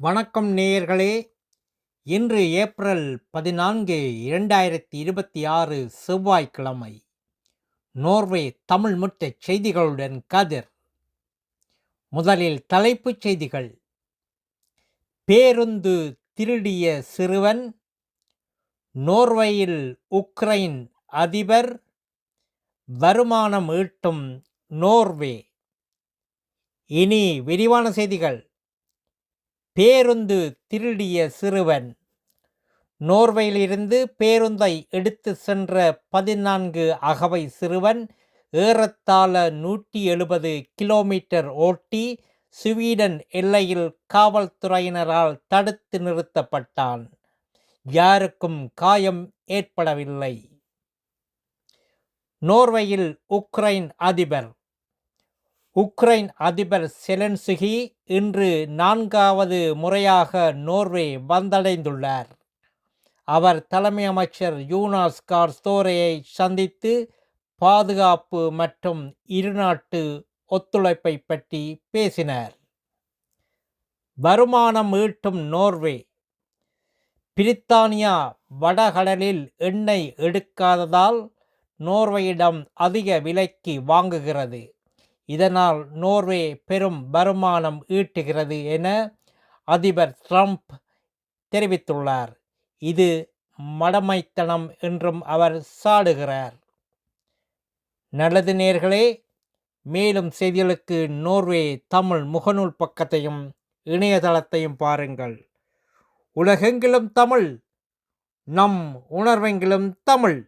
வணக்கம் நேயர்களே. இன்று ஏப்ரல் 14, 2026 செவ்வாய்க்கிழமை. நோர்வே தமிழ் முற்றச் செய்திகளுடன் கதிர். முதலில் தலைப்புச் செய்திகள். பேருந்து திருடிய சிறுவன், நோர்வேயில் உக்ரைன் அதிபர், வருமானம் ஈட்டும் நோர்வே. இனி விரிவான செய்திகள். பேருந்து திருடிய சிறுவன். நோர்வேயிலிருந்து பேருந்தை எடுத்து சென்ற 14 அகவை சிறுவன் ஏறத்தாழ 170 கிலோமீட்டர் ஓட்டி ஸ்வீடன் எல்லையில் காவல்துறையினரால் தடுத்து நிறுத்தப்பட்டான். யாருக்கும் காயம் ஏற்படவில்லை. நோர்வேயில் உக்ரைன் அதிபர். உக்ரைன் அதிபர் செலன்ஸ்கி இன்று 4வது முறையாக நோர்வே வந்தடைந்துள்ளார். அவர் தலைமை அமைச்சர் யூனாஸ் கார் ஸ்டோரேயை சந்தித்து பாதுகாப்பு மற்றும் இருநாட்டு ஒத்துழைப்பை பற்றி பேசினார். வருமானம் ஈட்டும் நோர்வே. பிரித்தானியா வடகடலில் எண்ணெய் எடுக்காததால் நோர்வேயிடம் அதிக விலைக்கு வாங்குகிறது. இதனால் நோர்வே பெரும் வருமானம் ஈட்டுகிறது என அதிபர் ட்ரம்ப் தெரிவித்துள்ளார். இது மடமைத்தனம் என்றும் அவர் சாடுகிறார். நல்லது நேயர்களே, மேலும் செய்திகளுக்கு நோர்வே தமிழ் முகநூல் பக்கத்தையும் இணையதளத்தையும் பாருங்கள். உலகெங்கிலும் தமிழ், நம் உணர்வெங்கிலும் தமிழ்.